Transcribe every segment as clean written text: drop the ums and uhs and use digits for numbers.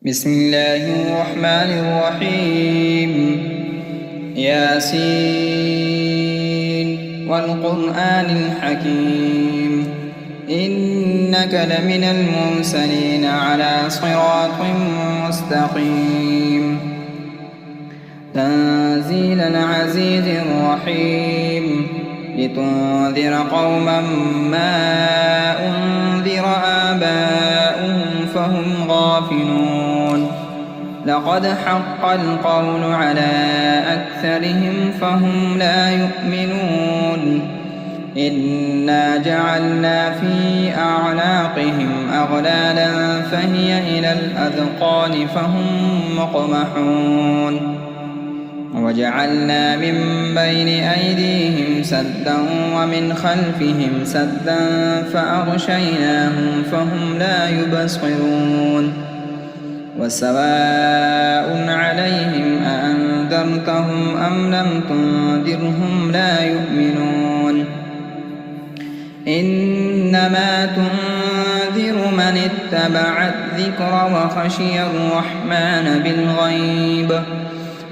بسم الله الرحمن الرحيم. ياسين والقرآن الحكيم إنك لمن المرسلين على صراط مستقيم تنزيل العزيز الرحيم لتنذر قوما ما أنذر آباؤهم فهم غافلون لقد حق القول على أكثرهم فهم لا يؤمنون إنا جعلنا في أعناقهم أغلالا فهي إلى الأذقان فهم مقمحون وجعلنا من بين أيديهم سدا ومن خلفهم سدا فأغشيناهم فهم لا يبصرون وسواء عليهم أأنذرتهم أم لم تنذرهم لا يؤمنون إنما تنذر من اتبع الذكر وخشي الرحمن بالغيب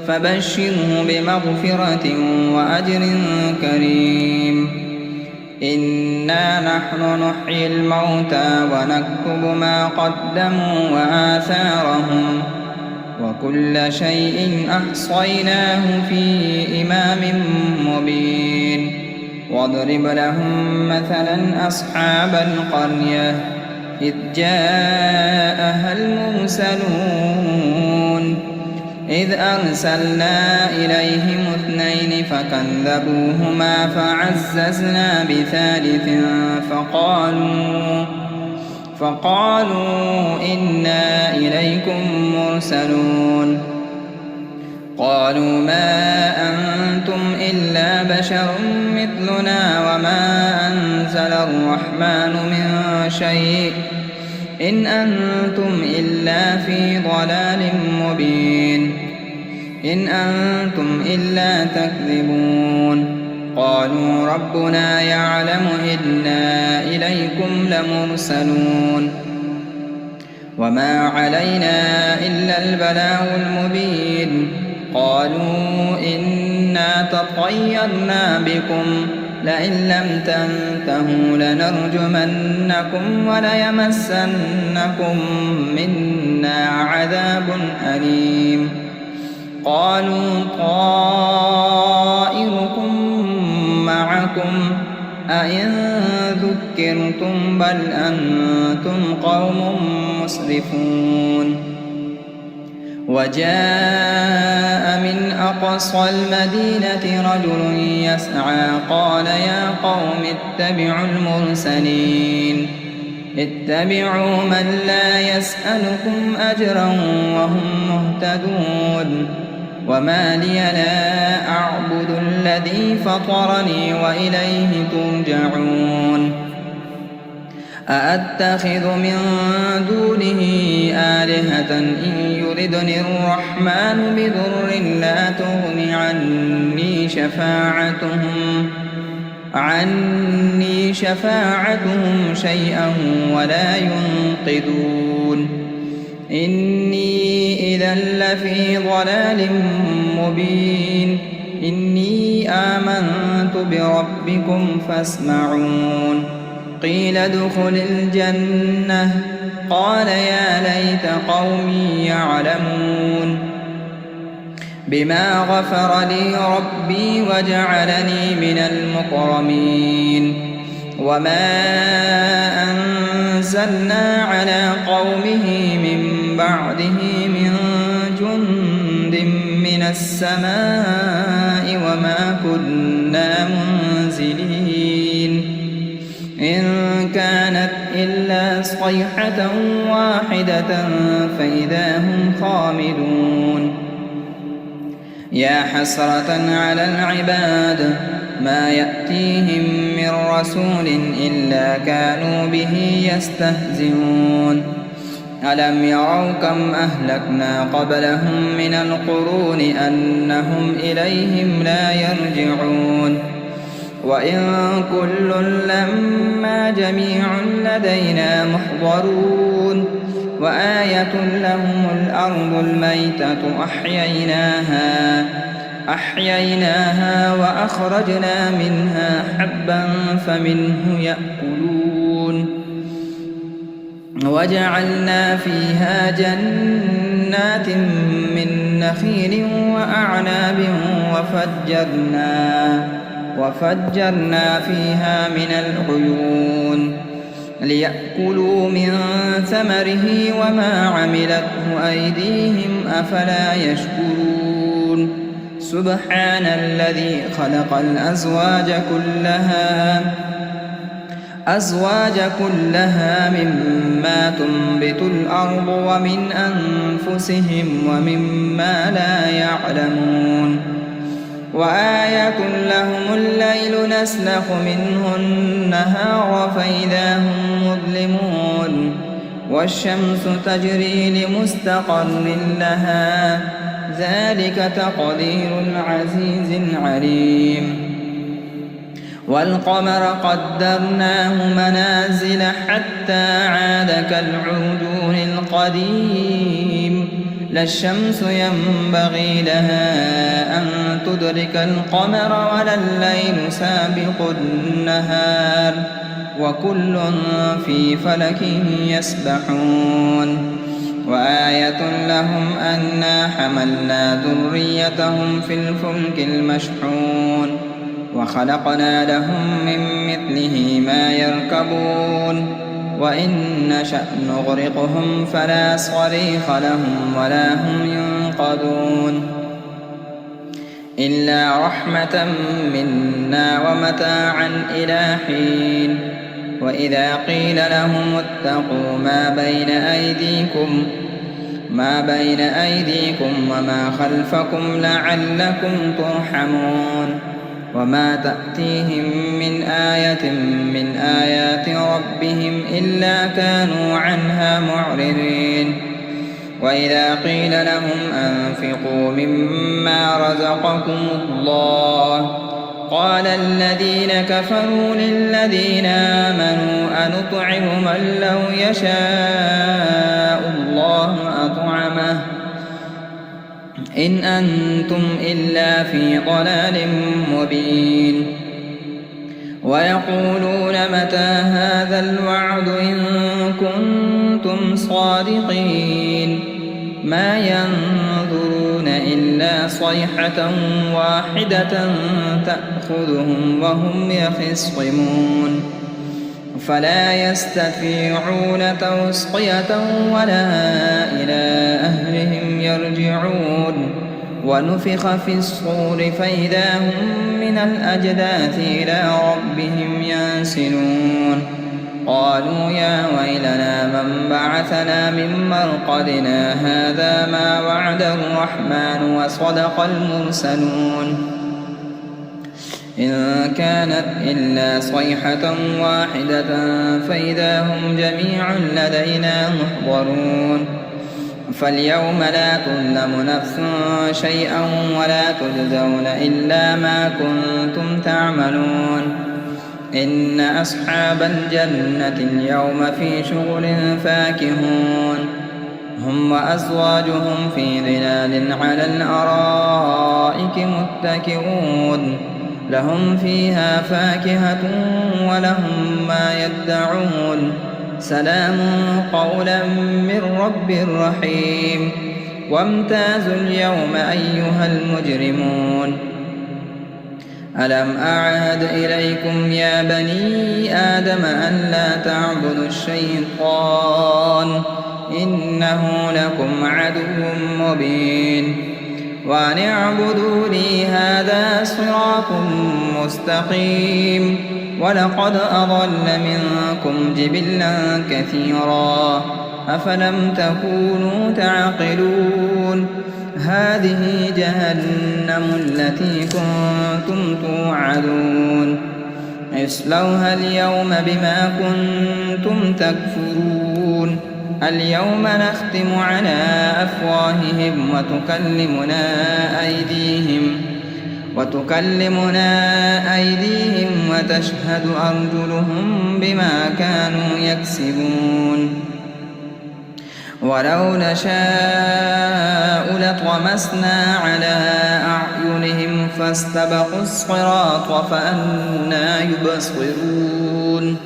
فبشره بمغفرة وأجر كريم إنا نحن نحيي الموتى ونكتب ما قدموا وآثارهم وكل شيء أحصيناه في إمام مبين واضرب لهم مثلا أصحاب القرية إذ جاءها المرسلون إذ أرسلنا إليهم 2 فكذبوهما فعززنا بثالث فقالوا إنا إليكم مرسلون قالوا ما أنتم إلا بشر مثلنا وما أنزل الرحمن من شيء إن أنتم إلا في ضلال مبين إن أنتم إلا تكذبون قالوا ربنا يعلم إنا إليكم لمرسلون وما علينا إلا البلاغ المبين قالوا إنا تطيرنا بكم لئن لم تنتهوا لنرجمنكم وليمسنكم منا عذاب أليم قالوا طائركم معكم أئن ذكرتم بل أنتم قوم مسرفون وجاء من أقصى المدينة رجل يسعى قال يا قوم اتبعوا المرسلين اتبعوا من لا يسألكم أجرا وهم مهتدون وما لي لا أعبد الذي فطرني وإليه ترجعون أأتخذ من دونه آلهة إن يردني الرحمن بضر لا تغن عني شفاعتهم شيئا ولا ينقذون إني إذا لفي ضلال مبين إني آمنت بربكم فاسمعون قيل ادخل الجنة قال يا ليت قومي يعلمون بما غفر لي ربي وجعلني من المكرمين وما أنزلنا على قومه من بعده من جند من السماء وما كنا منزلين إن كانت إلا صيحة واحدة فإذا هم خامدون يا حسرة على العباد ما يأتيهم من رسول إلا كانوا به يستهزئون ألم يروا كم أهلكنا قبلهم من القرون أنهم إليهم لا يرجعون وإن كل لما جميع لدينا محضرون وآية لهم الأرض الميتة أحييناها وأخرجنا منها حبا فمنه يأكلون وجعلنا فيها جنات من نخيل وأعناب وفجرنا فيها من العيون ليأكلوا من ثمره وما عملته أيديهم أفلا يشكرون سبحان الذي خلق الأزواج كلها مما تنبت الأرض ومن أنفسهم ومما لا يعلمون وآية لهم الليل نسلخ منه النهار فإذا هم مظلمون والشمس تجري لمستقر لها ذلك تقدير العزيز العليم والقمر قدرناه منازل حتى عاد كالعرجون القديم لا الشمس ينبغي لها أن تدرك القمر ولا الليل سابق النهار وكل في فلك يسبحون وآية لهم أنا حملنا ذريتهم في الفلك المشحون وخلقنا لهم من مثله ما يركبون وإن نشأ نغرقهم فلا صريخ لهم ولا هم ينقذون إلا رحمة منا ومتاعا إلى حين وإذا قيل لهم اتقوا ما بين أيديكم وما خلفكم لعلكم ترحمون وما تأتيهم من آية من آيات ربهم إلا كانوا عنها معرضين وإذا قيل لهم أنفقوا مما رزقكم الله قال الذين كفروا للذين آمنوا أنطعم من لو يشاء الله أطعمه إن أنتم إلا في ضلال مبين ويقولون متى هذا الوعد إن كنتم صادقين ما ينظرون إلا صيحة واحدة تأخذهم وهم يخصمون فلا يستطيعون توصية ولا إلى أهلهم يرجعون ونفخ في الصور فإذا هم من الأجداث إلى ربهم ينسلون قالوا يا ويلنا من بعثنا من مرقدنا هذا ما وعد الرحمن وصدق المرسلون إن كانت إلا صيحة واحدة فإذا هم جميع لدينا محضرون فاليوم لا تظلم نفس شيئا ولا تجزون إلا ما كنتم تعملون إن أصحاب الجنة اليوم في شغل فاكهون هم وأزواجهم في ظلال على الأرائك متكئون لهم فيها فاكهة ولهم ما يدعون سلام قولا من رب رحيم وامتازوا اليوم أيها المجرمون ألم أعهد إليكم يا بني آدم أن لا تعبدوا الشيطان إنه لكم عدو مبين وأن اعبدوني هذا صراط مستقيم ولقد أضل منكم جبلا كثيرا أفلم تكونوا تعقلون هذه جهنم التي كنتم توعدون اصلوها اليوم بما كنتم تكفرون اليوم نختم على أفواههم وتكلمنا أيديهم وتشهد أرجلهم بما كانوا يكسبون ولو نشاء لطمسنا على أعينهم فاستبقوا الصراط فأنى يبصرون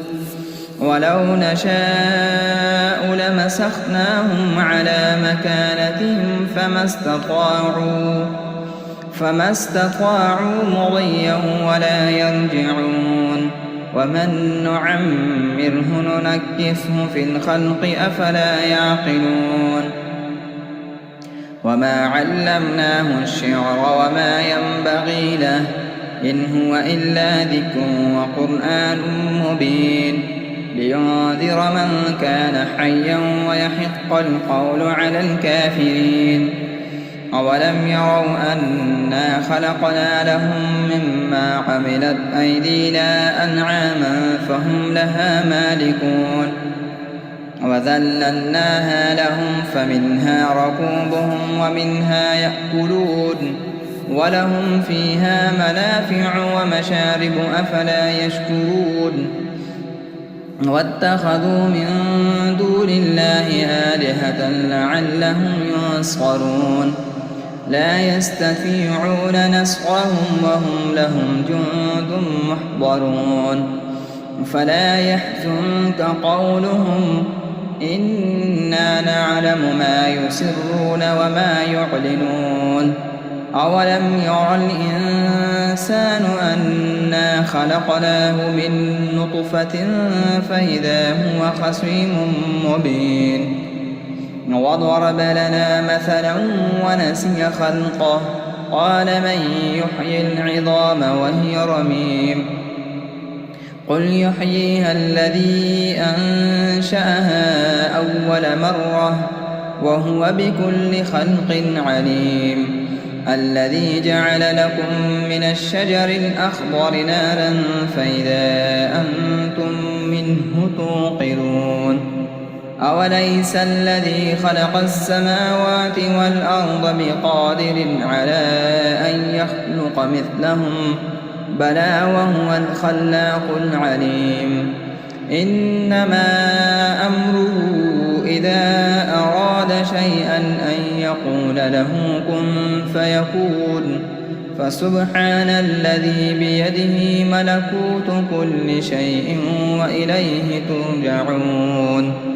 ولو نشاء لمسخناهم على مكانتهم فما استطاعوا مضيا ولا يرجعون ومن نعمره ننكسه في الخلق أفلا يعقلون وما علمناه الشعر وما ينبغي له إن هو إلا ذكر وقرآن مبين لينذر من كان حيا ويحق القول على الكافرين أولم يروا أنا خلقنا لهم مما عملت أيدينا أنعاما فهم لها مالكون وذللناها لهم فمنها ركوبهم ومنها يأكلون ولهم فيها منافع ومشارب أفلا يشكرون واتخذوا من دون الله آلهة لعلهم ينصرون لا يستطيعون نصرهم وهم لهم جند محضرون فلا يحزنك قولهم إنا نعلم ما يسرون وما يعلنون أولم ير الإنسان أنا خلقناه من نطفة فإذا هو خصيم مبين وضرب لنا مثلا ونسي خلقه قال من يحيي العظام وهي رميم قل يحييها الذي أنشأها أول مرة وهو بكل خلق عليم الذي جعل لكم من الشجر الأخضر نارا فإذا أنتم منه توقدون أوليس الذي خلق السماوات والأرض بقادر على أن يخلق مثلهم بلى وهو الخلاق العليم إنما أمره إذا أراد شيئا أن يقول له كن فيكون فسبحان الذي بيده ملكوت كل شيء وإليه ترجعون